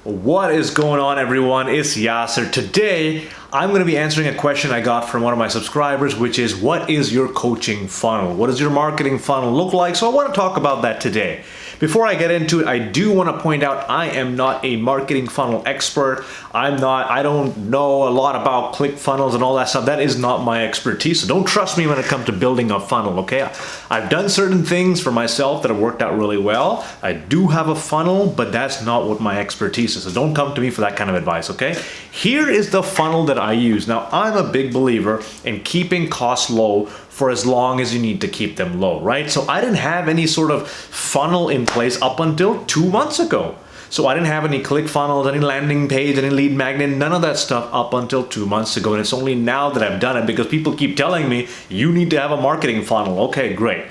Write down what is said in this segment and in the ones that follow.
What is going on, everyone? It's Yasser. Today, I'm going to be answering a question I got from one of my subscribers, which is, what is your coaching funnel? What does your marketing funnel look like? So I want to talk about that today. Before I get into it, I do want to point out I am not a marketing funnel expert. I don't know a lot about ClickFunnels and all that stuff. That is not my expertise. So don't trust me when it comes to building a funnel, okay? I've done certain things for myself that have worked out really well. I do have a funnel, but that's not what my expertise is. So don't come to me for that kind of advice, okay? Here is the funnel that I use. Now, I'm a big believer in keeping costs low for as long as you need to keep them low, right? So I didn't have any sort of funnel in place up until 2 months ago. So I didn't have any ClickFunnels, any landing page, any lead magnet, none of that stuff up until 2 months ago. And it's only now that I've done it because people keep telling me, you need to have a marketing funnel. Okay, great.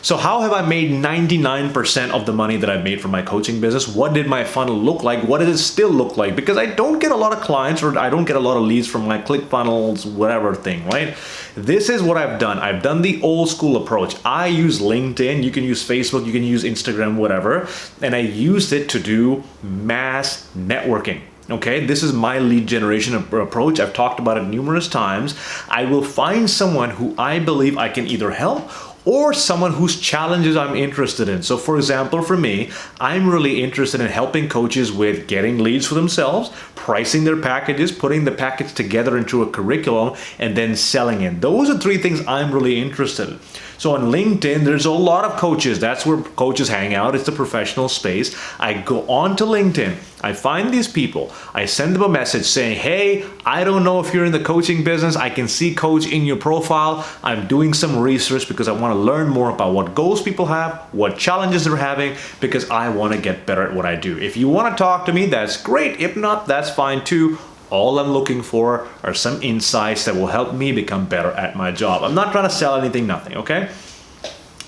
So how have I made 99% of the money that I've made from my coaching business? What did my funnel look like? What does it still look like? Because I don't get a lot of clients, or I don't get a lot of leads from my ClickFunnels, whatever thing, right? This is what I've done. I've done the old school approach. I use LinkedIn, you can use Facebook, you can use Instagram, whatever. And I used it to do mass networking. Okay, this is my lead generation approach. I've talked about it numerous times. I will find someone who I believe I can either help or someone whose challenges I'm interested in. So for example, for me, I'm really interested in helping coaches with getting leads for themselves, pricing their packages, putting the package together into a curriculum, and then selling it. Those are three things I'm really interested in. So on LinkedIn, there's a lot of coaches. That's where coaches hang out. It's the professional space. I go on to LinkedIn. I find these people. I send them a message saying, hey, I don't know if you're in the coaching business. I can see coach in your profile. I'm doing some research because I want to learn more about what goals people have, what challenges they're having, because I want to get better at what I do. If you want to talk to me, that's great. If not, that's fine too. All I'm looking for are some insights that will help me become better at my job. I'm not trying to sell anything, nothing, okay?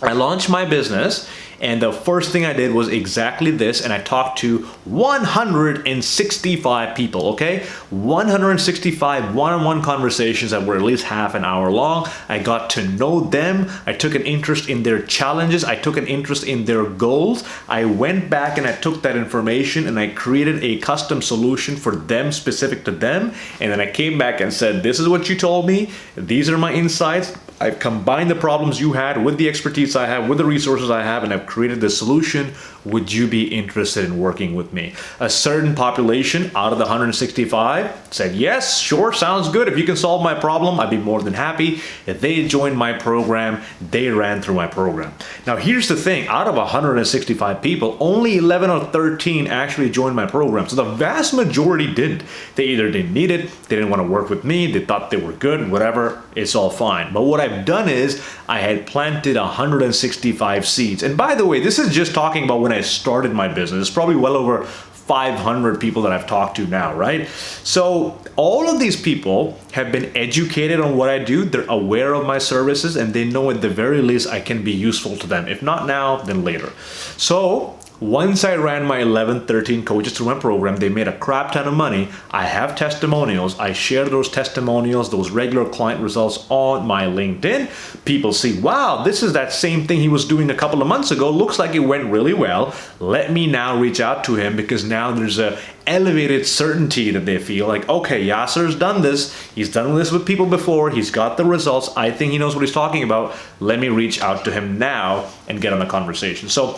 I launched my business, and the first thing I did was exactly this, and I talked to 165 people, okay? 165 one-on-one conversations that were at least half an hour long. I got to know them. I took an interest in their challenges. I took an interest in their goals. I went back and I took that information and I created a custom solution for them, specific to them. And then I came back and said, this is what you told me. These are my insights. I've combined the problems you had with the expertise I have, with the resources I have, and I've created the solution. Would you be interested in working with me? A certain population out of the 165 said, yes, sure, sounds good. If you can solve my problem, I'd be more than happy. If they joined my program, they ran through my program. Now, here's the thing. Out of 165 people, only 11 or 13 actually joined my program. So the vast majority didn't. They either didn't need it, they didn't want to work with me, they thought they were good, whatever, it's all fine. But what I've done is I had planted 165 seeds. And by the way, this is just talking about when I started my business. It's probably well over 500 people that I've talked to now, right? So all of these people have been educated on what I do. They're aware of my services, and they know at the very least I can be useful to them. If not now, then later. So once I ran my 11, 13 coaches through my program, they made a crap ton of money. I have testimonials. I share those testimonials, those regular client results on my LinkedIn. People see, wow, this is that same thing he was doing a couple of months ago. Looks like it went really well. Let me now reach out to him, because now there's a elevated certainty that they feel like, okay, Yasser's done this. He's done this with people before. He's got the results. I think he knows what he's talking about. Let me reach out to him now and get on a conversation. So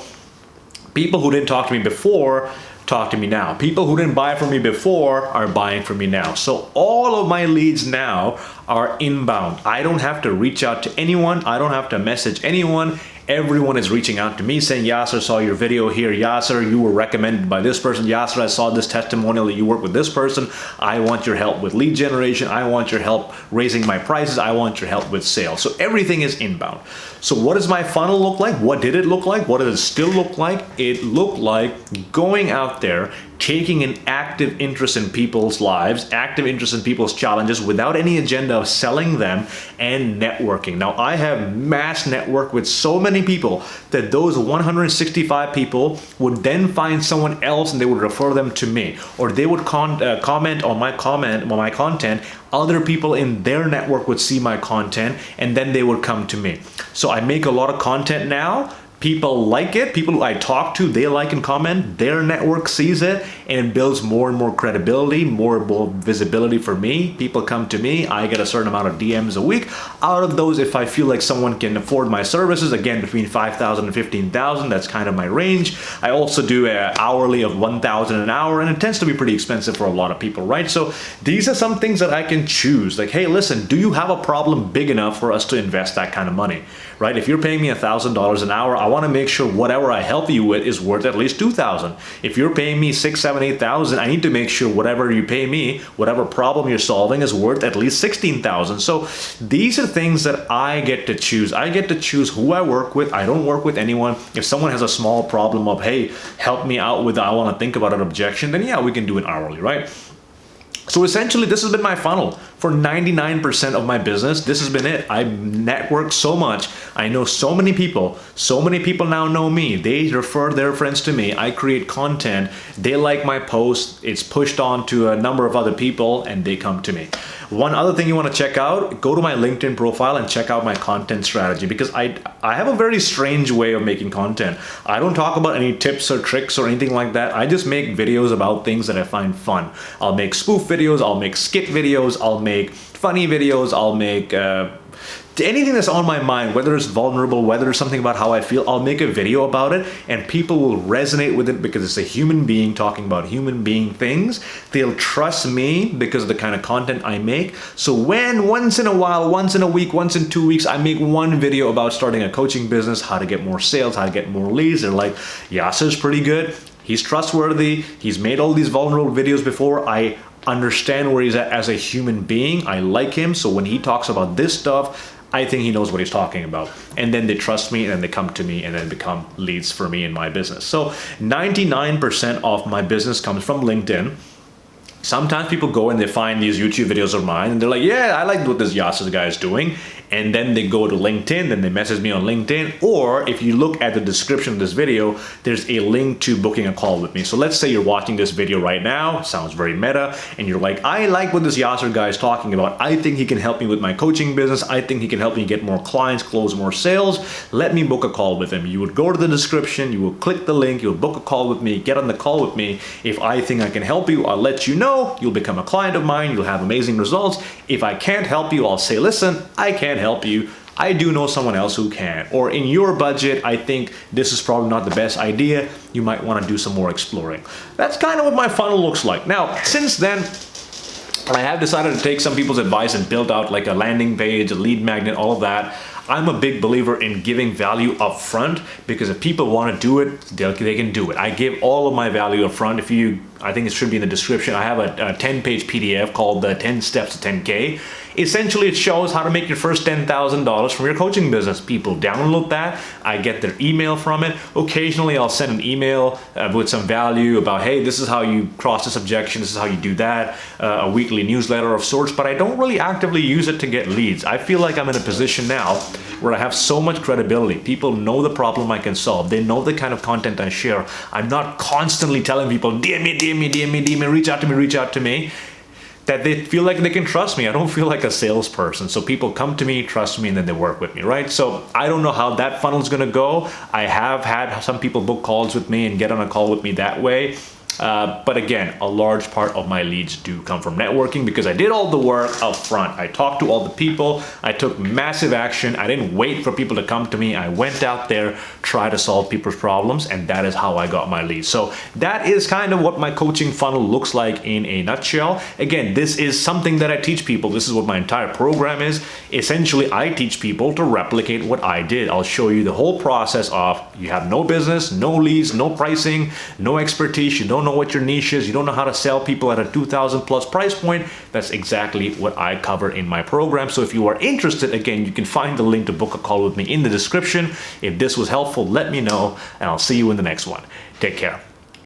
people who didn't talk to me before, talk to me now. People who didn't buy from me before are buying from me now. So all of my leads now are inbound. I don't have to reach out to anyone. I don't have to message anyone. Everyone is reaching out to me saying, Yasser, saw your video here. Yasser, you were recommended by this person. Yasser, I saw this testimonial that you work with this person. I want your help with lead generation. I want your help raising my prices. I want your help with sales. So everything is inbound. So what does my funnel look like? What did it look like? What does it still look like? It looked like going out there, taking an active interest in people's lives, active interest in people's challenges without any agenda of selling them, and networking. Now, I have mass network with so many people that those 165 people would then find someone else and they would refer them to me, or they would comment on my content. Other people in their network would see my content, and then they would come to me. So I make a lot of content now People like it. People who I talk to, they like and comment. Their network sees it, and it builds more and more credibility, more and more visibility for me. People come to me. I get a certain amount of DMs a week. Out of those, if I feel like someone can afford my services, again, between 5,000 and 15,000, that's kind of my range. I also do an hourly of 1,000 an hour, and it tends to be pretty expensive for a lot of people, right? So these are some things that I can choose. Like, hey, listen, do you have a problem big enough for us to invest that kind of money, right? If you're paying me $1,000 an hour, I want to make sure whatever I help you with is worth at least 2,000. If you're paying me 6, 7, 8,000, I need to make sure whatever you pay me, whatever problem you're solving, is worth at least 16,000. So these are things that I get to choose. I get to choose who I work with. I don't work with anyone. If someone has a small problem of, hey, help me out with, I want to think about an objection, then yeah, we can do it hourly, right? So essentially, this has been my funnel for 99% of my business. This has been it. I've networked so much. I know so many people. So many people now know me. They refer their friends to me. I create content. They like my posts. It's pushed on to a number of other people, and they come to me. One other thing you want to check out, go to my LinkedIn profile and check out my content strategy, because I have a very strange way of making content. I don't talk about any tips or tricks or anything like that. I just make videos about things that I find fun. I'll make spoof videos, I'll make skit videos, I'll make funny videos, I'll make anything that's on my mind, whether it's vulnerable, whether it's something about how I feel, I'll make a video about it, and people will resonate with it because it's a human being talking about human being things. They'll trust me because of the kind of content I make. So when once in a while, once in a week, once in 2 weeks, I make one video about starting a coaching business, how to get more sales, how to get more leads, they're like, Yasser's pretty good. He's trustworthy. He's made all these vulnerable videos before. I understand where he's at as a human being. I like him. So when he talks about this stuff, I think he knows what he's talking about. And then they trust me, and then they come to me, and then become leads for me in my business. So 99% of my business comes from LinkedIn. Sometimes people go and they find these YouTube videos of mine, and they're like, yeah, I like what this Yasser guy is doing. And then they go to LinkedIn, then they message me on LinkedIn. Or if you look at the description of this video, there's a link to booking a call with me. So let's say you're watching this video right now, sounds very meta, and you're like, I like what this Yasser guy is talking about. I think he can help me with my coaching business. I think he can help me get more clients, close more sales. Let me book a call with him. You would go to the description, you will click the link, you'll book a call with me, get on the call with me. If I think I can help you, I'll let you know. You'll become a client of mine. You'll have amazing results. If I can't help you, I'll say, listen, I can't help you. I do know someone else who can. Or in your budget, I think this is probably not the best idea. You might want to do some more exploring. That's kind of what my funnel looks like. Now, since then, I have decided to take some people's advice and build out like a landing page, a lead magnet, all of that. I'm a big believer in giving value up front, because if people want to do it, they can do it. I give all of my value up front. I think it should be in the description. I have a 10-page PDF called the 10 Steps to 10K. Essentially, it shows how to make your first $10,000 from your coaching business. People download that. I get their email from it. Occasionally, I'll send an email with some value about, hey, this is how you cross this objection. This is how you do that. A weekly newsletter of sorts, but I don't really actively use it to get leads. I feel like I'm in a position now where I have so much credibility. People know the problem I can solve. They know the kind of content I share. I'm not constantly telling people, DM me, reach out to me. That they feel like they can trust me. I don't feel like a salesperson. So people come to me, trust me, and then they work with me, right? So I don't know how that funnel is gonna go. I have had some people book calls with me and get on a call with me that way. But again, a large part of my leads do come from networking, because I did all the work up front. I talked to all the people. I took massive action. I didn't wait for people to come to me. I went out there, tried to solve people's problems, and that is how I got my leads. So that is kind of what my coaching funnel looks like in a nutshell. Again, this is something that I teach people. This is what my entire program is. Essentially, I teach people to replicate what I did. I'll show you the whole process of, you have no business, no leads, no pricing, no expertise, you don't know what your niche is, you don't know how to sell people at a 2,000 plus price point. That's exactly what I cover in my program. So if you are interested, again, you can find the link to book a call with me in the description. If this was helpful, let me know, and I'll see you in the next one. Take care.